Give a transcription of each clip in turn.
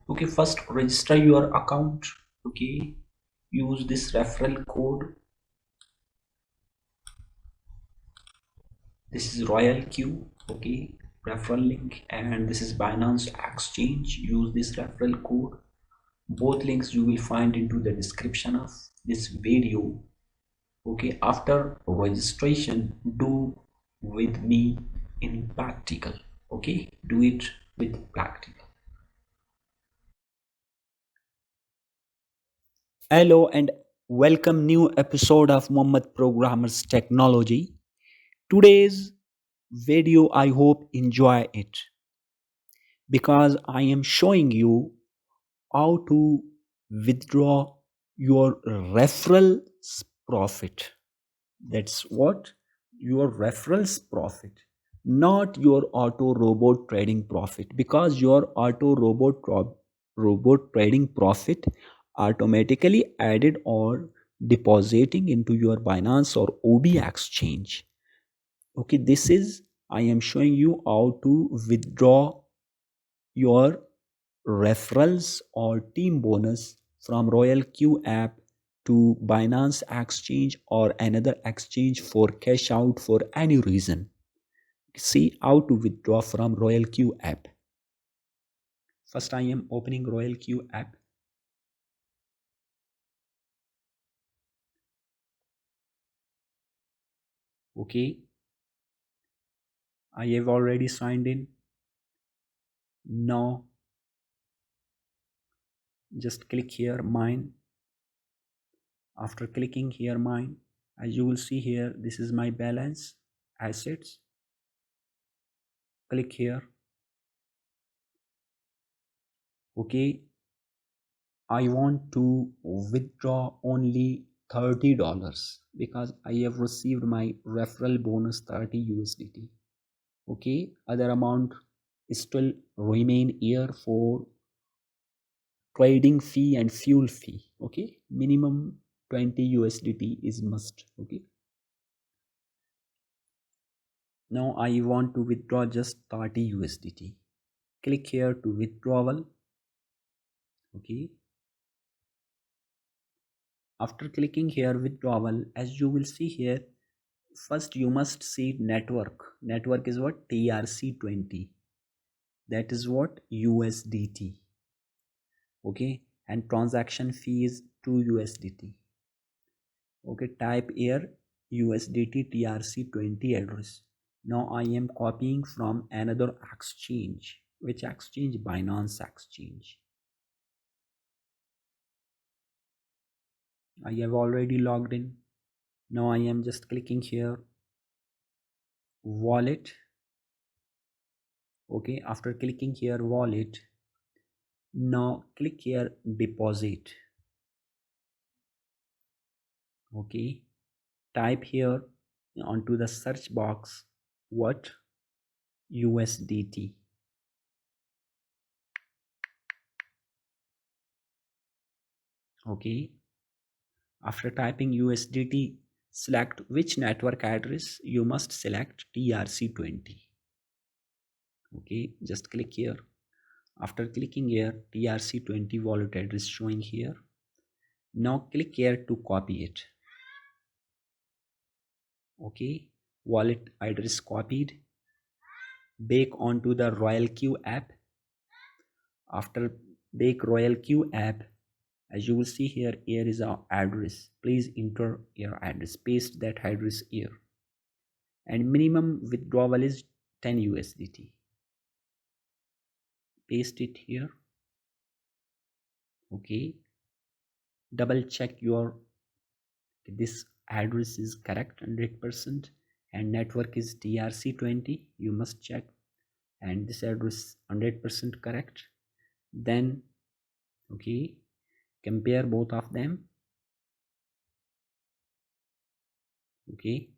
Okay, first register your account. Okay, use this referral code. This is RoyalQ. Okay, referral link, and this is Binance Exchange. Use this referral code. Both links you will find into the description of this video. Okay, after registration, do with me in practical. Okay, do it with practical. Hello and welcome new episode of Muhammad Programmers Technology. Today's video I hope enjoy it because I am showing you how to withdraw your referrals profit. That's what your referrals profit, not your auto robot trading profit, because your auto robot trading profit automatically added or depositing into your Binance or OB exchange. Okay, this is I am showing you how to withdraw your referrals or team bonus from RoyalQ app to Binance Exchange or another exchange for cash out for any reason. See how to withdraw from RoyalQ app. First, I am opening RoyalQ app. Okay, I have already signed in. Now, just click here, mine. After clicking here, mine, as you will see here, this is my balance, assets. Click here. Okay, I want to withdraw only $30 because I have received my referral bonus 30 USDT. Okay, other amount still remain here for trading fee and fuel fee. Okay, minimum 20 USDT is must. Okay, now I want to withdraw just 30 USDT. Click here to withdrawal. Okay, after clicking here withdrawal, as you will see here, first you must see network is what? TRC20, that is what? USDT. Okay, and transaction fee is 2 USDT. Okay, type here USDT TRC20 address. Now I am copying from another exchange. Which exchange? Binance Exchange. I have already logged in. Now I am just clicking here wallet. Okay, after clicking here wallet, now click here deposit. Okay, type here onto the search box what? USDT. Okay, after typing USDT, select which network address. You must select TRC20. Okay, just click here. After clicking here, TRC20 wallet address showing here. Now click here to copy it. Okay, wallet address copied. Back onto the RoyalQ app. After back RoyalQ app, as you will see here, here is our address. Please enter your address, paste that address here, and minimum withdrawal is 10 USDT. Paste it here. Okay, double check your this address is correct 100% and network is TRC20. You must check, and this address 100% correct. Then okay, compare both of them. Okay,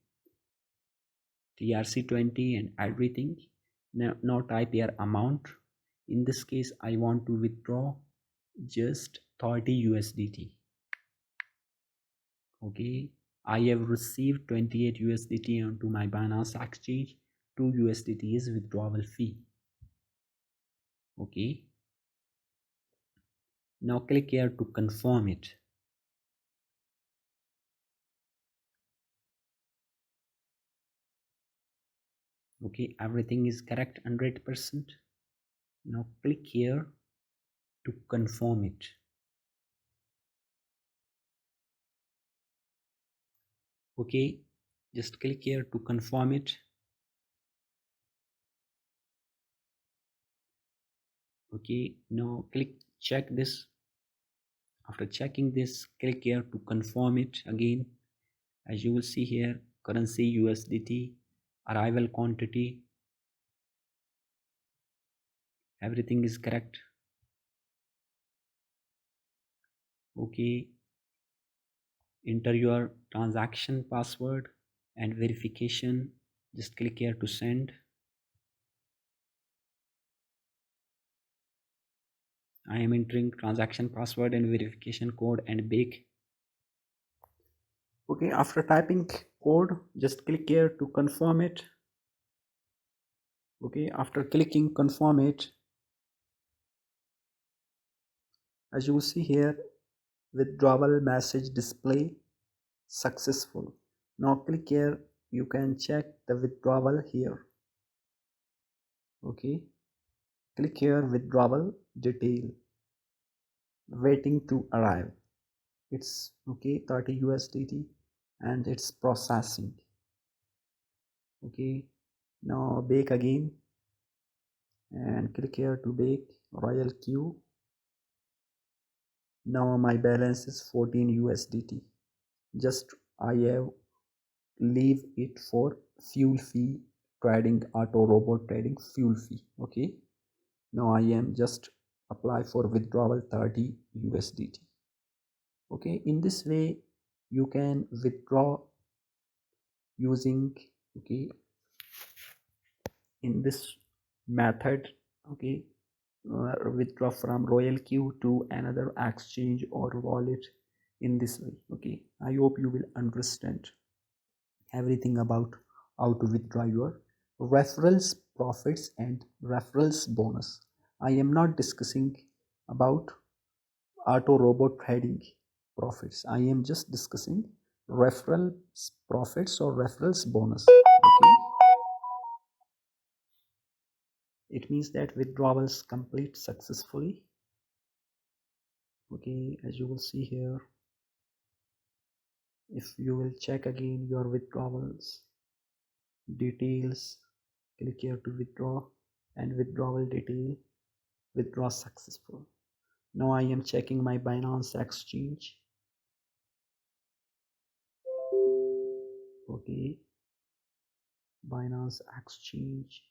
TRC20 and everything. Now type here amount. In this case I want to withdraw just 30 USDT. Okay, I have received 28 USDT onto my Binance exchange. 2 USDT is withdrawal fee. Okay, now click here to confirm it. Okay, everything is correct 100%. Now click here to confirm it. Okay, just click here to confirm it. Okay, now click check this. After checking this, click here to confirm it again. As you will see here, currency USDT, arrival quantity, everything is correct. Okay, enter your transaction password and verification. Just click here to send. I am entering transaction password and verification code and bake. Okay, after typing code, just click here to confirm it. Okay, after clicking confirm it, as you will see here, withdrawal message display successful. Now click here, you can check the withdrawal here. Okay, click here withdrawal detail, waiting to arrive. It's okay, 30 USDT and it's processing. Okay, now bake again and click here to bake RoyalQ. Now my balance is 14 USDT. Just I have leave it for fuel fee trading, auto robot trading fuel fee. Okay, now I am just apply for withdrawal 30 USDT. Okay, in this way you can withdraw using, okay, in this method. Okay, withdraw from RoyalQ to another exchange or wallet in this way. Okay, I hope you will understand everything about how to withdraw your referrals profits and referrals bonus. I am not discussing about auto robot trading profits. I am just discussing referrals profits or referrals bonus. Okay, it means that withdrawals complete successfully. Okay, as you will see here, if you will check again your withdrawals details, click here to withdraw and withdrawal detail, withdraw successful. Now I am checking my Binance Exchange. Okay, Binance Exchange.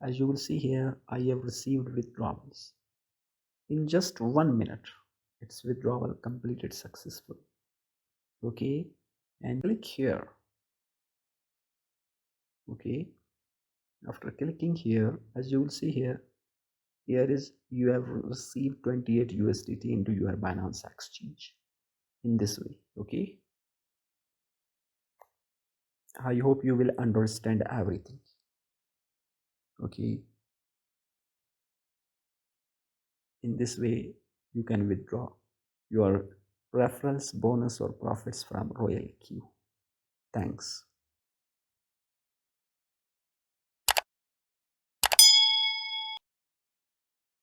As you will see here, I have received withdrawals. In just 1 minute, its withdrawal completed successful. Okay, and click here. Okay, after clicking here, as you will see here, here is you have received 28 USDT into your Binance Exchange in this way. Okay, I hope you will understand everything. Okay, in this way you can withdraw your referrals bonus or profits from RoyalQ. Thanks.